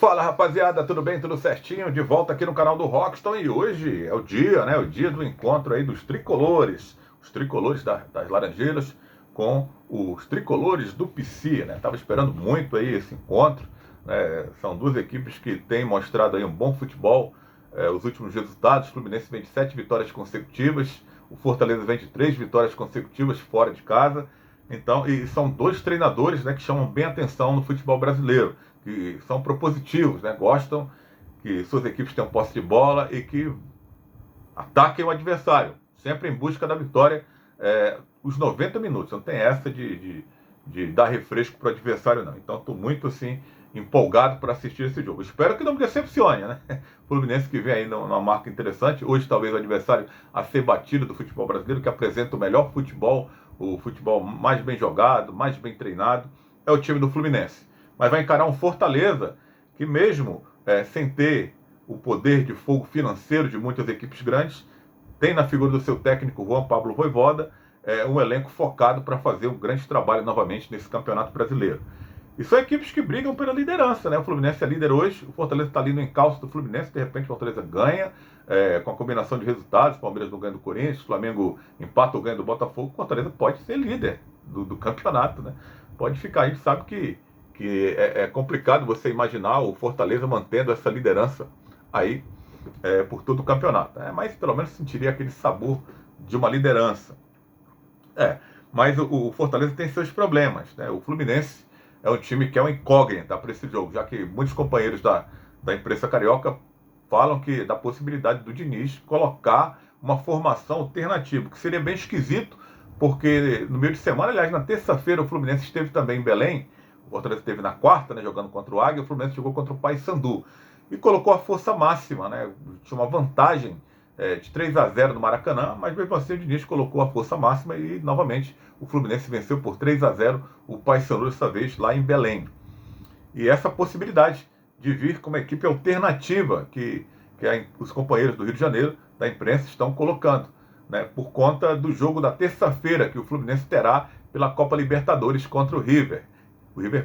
Fala, rapaziada, tudo bem? Tudo certinho? De volta aqui no canal do Rockston, e hoje é o dia, né? O dia do encontro aí dos tricolores. Os tricolores das Laranjeiras com os tricolores do PC, né? Tava esperando muito aí esse encontro, né? São duas equipes que têm mostrado aí um bom futebol. Os últimos resultados: o Fluminense vem de 7 vitórias consecutivas, o Fortaleza vem de 3 vitórias consecutivas fora de casa. Então, e são dois treinadores, né, que chamam bem atenção no futebol brasileiro, que são propositivos, né, gostam que suas equipes tenham posse de bola e que ataquem o adversário, sempre em busca da vitória, os 90 minutos. Não tem essa de dar refresco para o adversário, não. Então, estou muito assim empolgado para assistir esse jogo. Espero que não me decepcione, né? O Fluminense que vem aí numa marca interessante. Hoje, talvez o adversário a ser batido do futebol brasileiro, que apresenta o melhor futebol, o futebol mais bem jogado, mais bem treinado, é o time do Fluminense. Mas vai encarar um Fortaleza que, mesmo sem ter o poder de fogo financeiro de muitas equipes grandes, tem na figura do seu técnico Juan Pablo Vojvoda um elenco focado para fazer um grande trabalho novamente nesse campeonato brasileiro. E são equipes que brigam pela liderança, né? O Fluminense é líder hoje, o Fortaleza está ali no encalço do Fluminense, de repente o Fortaleza ganha, com a combinação de resultados, o Palmeiras não ganha do Corinthians, o Flamengo empata ou ganha do Botafogo, o Fortaleza pode ser líder do campeonato, né? Pode ficar, a gente sabe que é complicado você imaginar o Fortaleza mantendo essa liderança aí por todo o campeonato, mas pelo menos sentiria aquele sabor de uma liderança. Mas o Fortaleza tem seus problemas, né? O Fluminense é um time que é uma incógnita para esse jogo, já que muitos companheiros da imprensa carioca falam que da possibilidade do Diniz colocar uma formação alternativa, que seria bem esquisito, porque no meio de semana, aliás, na terça-feira, o Fluminense esteve também em Belém, o Fortaleza esteve na quarta, né, jogando contra o Águia, o Fluminense jogou contra o Paysandu e colocou a força máxima, né? Tinha uma vantagem de 3-0 no Maracanã, mas mesmo assim o Diniz colocou a força máxima e novamente o Fluminense venceu por 3-0 o Paysandu, dessa vez lá em Belém. E essa possibilidade de vir com uma equipe alternativa que os companheiros do Rio de Janeiro, da imprensa, estão colocando, né, por conta do jogo da terça-feira que o Fluminense terá pela Copa Libertadores contra o River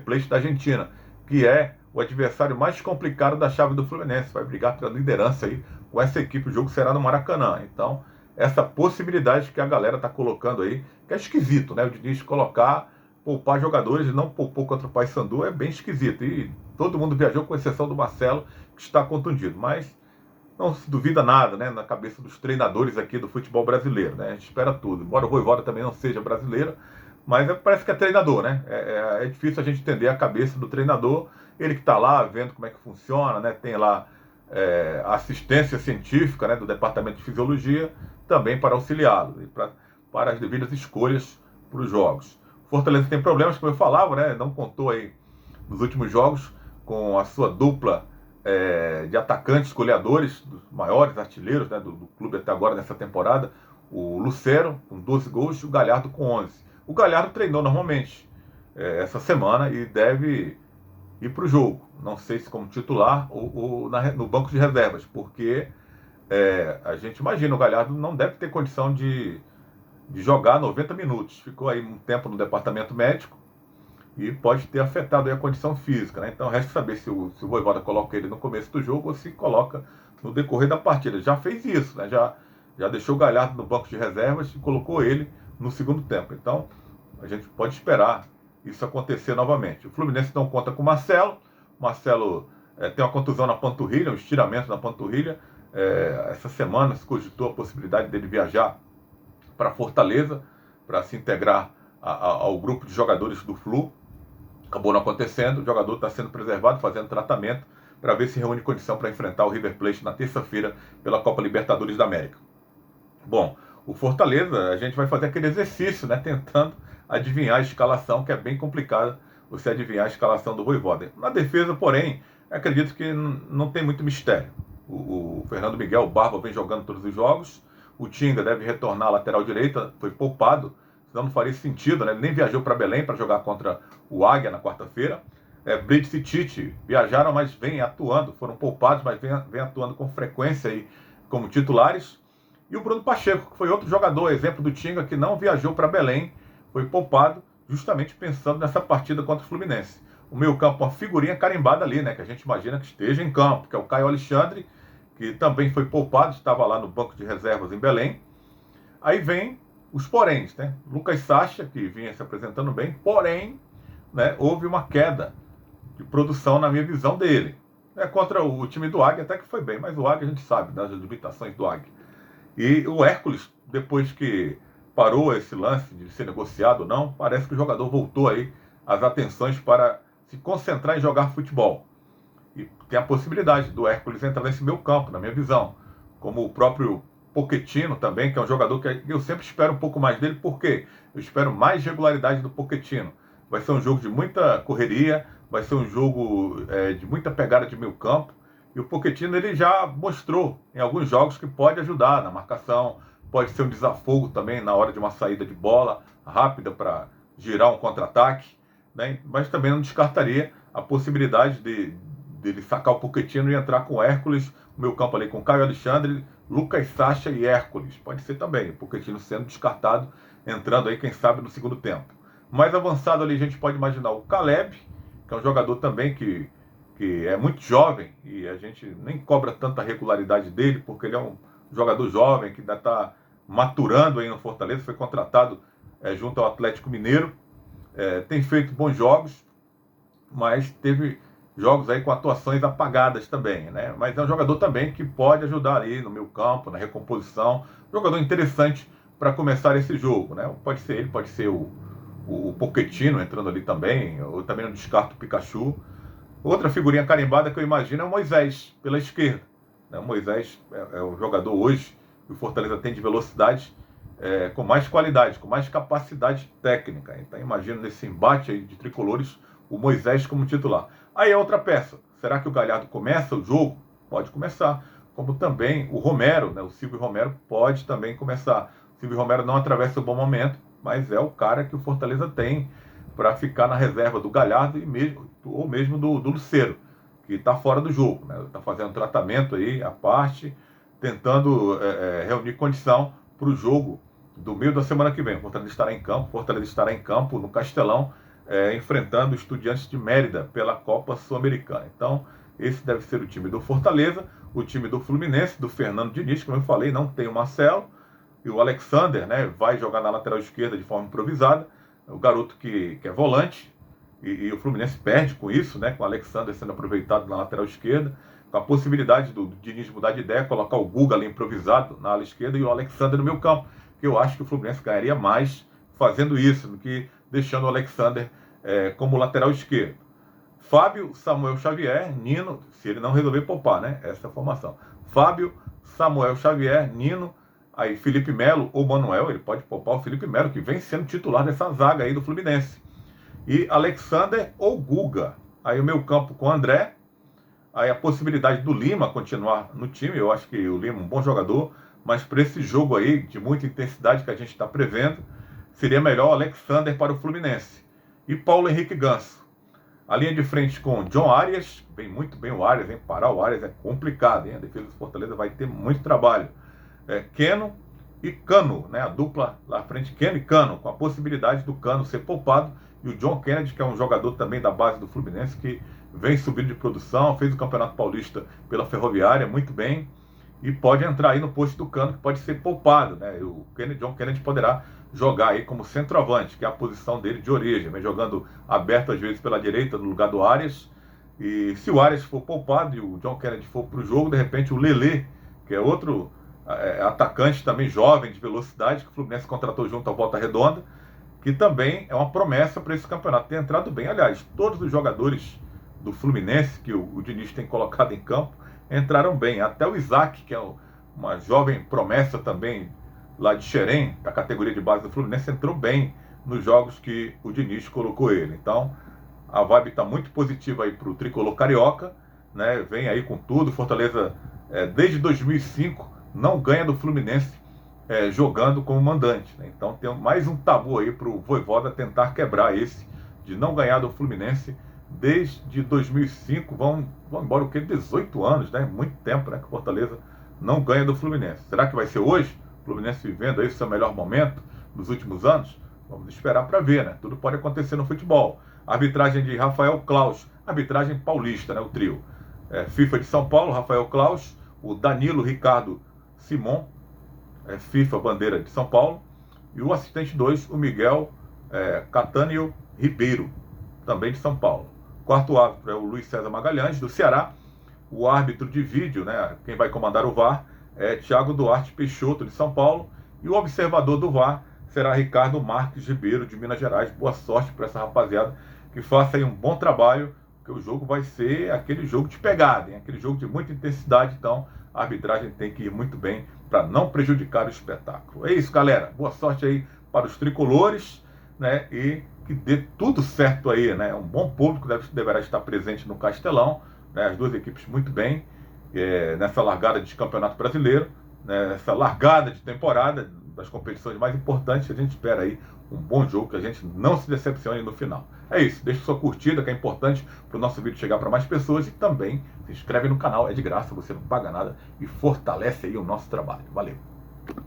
Plate da Argentina, que é o adversário mais complicado da chave do Fluminense. Vai brigar pela liderança aí com essa equipe. O jogo será no Maracanã. Então, essa possibilidade que a galera está colocando aí, que é esquisito, né? O Diniz poupar jogadores e não poupou contra o Paysandu é bem esquisito. E todo mundo viajou, com exceção do Marcelo, que está contundido. Mas não se duvida nada, né, na cabeça dos treinadores aqui do futebol brasileiro, né? A gente espera tudo. Embora o Vojvoda também não seja brasileiro, mas parece que é treinador, né? É difícil a gente entender a cabeça do treinador. Ele que está lá vendo como é que funciona, né? Tem lá a assistência científica, né, do Departamento de Fisiologia, também para auxiliá-lo e para as devidas escolhas para os jogos. Fortaleza tem problemas, como eu falava, né? Não contou aí nos últimos jogos com a sua dupla de atacantes goleadores, dos maiores artilheiros, né, do clube até agora nessa temporada, o Lucero com 12 gols e o Galhardo com 11. O Galhardo treinou normalmente essa semana e deve ir para o jogo. Não sei se como titular ou no banco de reservas, porque a gente imagina, o Galhardo não deve ter condição de jogar 90 minutos. Ficou aí um tempo no departamento médico e pode ter afetado aí a condição física, né? Então resta saber se o Vojvoda coloca ele no começo do jogo ou se coloca no decorrer da partida. Já fez isso, né? Já deixou o Galhardo no banco de reservas e colocou ele no segundo tempo. Então a gente pode esperar isso acontecer novamente. O Fluminense não conta com o Marcelo. Marcelo tem uma contusão na panturrilha, um estiramento na panturrilha. Essa semana se cogitou a possibilidade dele viajar para Fortaleza para se integrar ao grupo de jogadores do Flu. Acabou não acontecendo. O jogador está sendo preservado, fazendo tratamento para ver se reúne condição para enfrentar o River Plate na terça-feira pela Copa Libertadores da América. Bom, o Fortaleza, a gente vai fazer aquele exercício, né, tentando adivinhar a escalação, que é bem complicado você adivinhar a escalação do Vojvoda. Na defesa, porém, acredito que não tem muito mistério. O Fernando Miguel, o Barba, vem jogando todos os jogos. O Tinga deve retornar à lateral direita, foi poupado, senão não faria sentido, né? Ele nem viajou para Belém para jogar contra o Águia na quarta-feira. Brits e Tite viajaram, mas vêm atuando, foram poupados, mas vêm atuando com frequência aí como titulares. E o Bruno Pacheco, que foi outro jogador, exemplo do Tinga, que não viajou para Belém, foi poupado justamente pensando nessa partida contra o Fluminense. o meio-campo, uma figurinha carimbada ali, né? Que a gente imagina que esteja em campo, que é o Caio Alexandre, que também foi poupado, estava lá no banco de reservas em Belém. Aí vem os poréns, né? Lucas Sacha, que vinha se apresentando bem, porém, né, houve uma queda de produção na minha visão dele. Contra o time do Águia até que foi bem, mas o Águia a gente sabe das limitações do Águia. E o Hércules, depois que parou esse lance de ser negociado ou não, parece que o jogador voltou aí as atenções para se concentrar em jogar futebol. E tem a possibilidade do Hércules entrar nesse meu campo, na minha visão. Como o próprio Pochettino também, que é um jogador que eu sempre espero um pouco mais dele, porque eu espero mais regularidade do Pochettino. Vai ser um jogo de muita correria, vai ser um jogo de muita pegada de meio campo. E o Pochettino ele já mostrou em alguns jogos que pode ajudar na marcação, pode ser um desafogo também na hora de uma saída de bola rápida para girar um contra-ataque, né? Mas também não descartaria a possibilidade dele sacar o Pochettino e entrar com o Hércules, o meu campo ali com Caio Alexandre, Lucas Sacha e Hércules. Pode ser também, o Pochettino sendo descartado, entrando aí, quem sabe, no segundo tempo. Mais avançado ali a gente pode imaginar o Caleb, que é um jogador também que é muito jovem e a gente nem cobra tanta regularidade dele, porque ele é um jogador jovem que ainda está maturando aí no Fortaleza, foi contratado junto ao Atlético Mineiro, tem feito bons jogos, mas teve jogos aí com atuações apagadas também, né? Mas é um jogador também que pode ajudar ali no meio campo, na recomposição, jogador interessante para começar esse jogo, né? Pode ser ele, pode ser o Pochettino entrando ali também, eu também não descarto o Pikachu. Outra figurinha carimbada que eu imagino é o Moisés, pela esquerda. O Moisés é um jogador hoje que o Fortaleza tem de velocidade, com mais qualidade, com mais capacidade técnica. Então imagino nesse embate aí de tricolores o Moisés como titular. Aí é outra peça. Será que o Galhardo começa o jogo? Pode começar. Como também o Romero, né? O Silvio Romero pode também começar. O Silvio Romero não atravessa o bom momento, mas é o cara que o Fortaleza tem para ficar na reserva do Galhardo ou mesmo do Lucero, que está fora do jogo, né? Está fazendo tratamento aí à parte, tentando reunir condição para o jogo do meio da semana que vem. O Fortaleza estará em campo no Castelão, enfrentando os Estudiantes de Mérida pela Copa Sul-Americana. Então, esse deve ser o time do Fortaleza, o time do Fluminense, do Fernando Diniz, como eu falei, não tem o Marcelo, e o Alexander, né, vai jogar na lateral esquerda de forma improvisada, o garoto que é volante, e o Fluminense perde com isso, né, com o Alexander sendo aproveitado na lateral esquerda, com a possibilidade do Diniz mudar de ideia, colocar o Guga ali improvisado na ala esquerda e o Alexander no meio campo, que eu acho que o Fluminense ganharia mais fazendo isso do que deixando o Alexander como lateral esquerdo. Fábio, Samuel Xavier, Nino, se ele não resolver poupar, né, essa é a formação. Fábio, Samuel Xavier, Nino, aí Felipe Melo ou Manuel, ele pode poupar o Felipe Melo, que vem sendo titular dessa zaga aí do Fluminense. E Alexander ou Guga. Aí o meio campo com o André. Aí a possibilidade do Lima continuar no time. Eu acho que o Lima é um bom jogador, mas para esse jogo aí, de muita intensidade que a gente está prevendo, seria melhor o Alexander para o Fluminense. E Paulo Henrique Ganso. A linha de frente com John Arias, vem muito bem o Arias, hein? Parar o Arias é complicado, hein? A defesa do Fortaleza vai ter muito trabalho. Keno e Cano, né? A dupla lá à frente, Keno e Cano, com a possibilidade do Cano ser poupado, e o John Kennedy, que é um jogador também da base do Fluminense, que vem subindo de produção, fez o Campeonato Paulista pela Ferroviária muito bem, e pode entrar aí no posto do Cano, que pode ser poupado, né? O John Kennedy poderá jogar aí como centroavante, que é a posição dele de origem, vem jogando aberto às vezes pela direita, no lugar do Arias, e se o Arias for poupado e o John Kennedy for para o jogo, de repente o Lelê, que é outro atacante também jovem, de velocidade, que o Fluminense contratou junto à Volta Redonda, que também é uma promessa para esse campeonato. Tem entrado bem, aliás, todos os jogadores do Fluminense que o Diniz tem colocado em campo entraram bem. Até o Isaac, que é uma jovem promessa também lá de Xerém, da categoria de base do Fluminense, entrou bem nos jogos que o Diniz colocou ele. Então, a vibe está muito positiva aí para o tricolor carioca, né? Vem aí com tudo. Fortaleza, desde 2005, não ganha do Fluminense jogando como mandante, né? Então tem mais um tabu aí para o Vojvoda tentar quebrar esse, de não ganhar do Fluminense desde 2005, vão embora o que? 18 anos, né? Muito tempo, né, que o Fortaleza não ganha do Fluminense. Será que vai ser hoje? O Fluminense vivendo aí o seu melhor momento nos últimos anos? Vamos esperar para ver, né? Tudo pode acontecer no futebol. Arbitragem de Rafael Claus, arbitragem paulista, né, o trio. FIFA de São Paulo, Rafael Claus, o Danilo Ricardo Simon, FIFA bandeira de São Paulo, e o assistente 2, o Miguel Catânio Ribeiro, também de São Paulo. Quarto árbitro é o Luiz César Magalhães, do Ceará. O árbitro de vídeo, né, quem vai comandar o VAR, é Thiago Duarte Peixoto, de São Paulo. E o observador do VAR será Ricardo Marques Ribeiro, de Minas Gerais. Boa sorte para essa rapaziada, que faça aí um bom trabalho, porque o jogo vai ser aquele jogo de pegada, hein? Aquele jogo de muita intensidade. Então a arbitragem tem que ir muito bem para não prejudicar o espetáculo. É isso, galera. Boa sorte aí para os tricolores, né? E que dê tudo certo aí, né? Um bom público deverá estar presente no Castelão, né? As duas equipes muito bem nessa largada de campeonato brasileiro, né? Nessa largada de temporada das competições mais importantes. A gente espera aí um bom jogo, que a gente não se decepcione no final. É isso, deixa sua curtida, que é importante para o nosso vídeo chegar para mais pessoas, e também se inscreve no canal, é de graça, você não paga nada e fortalece aí o nosso trabalho. Valeu!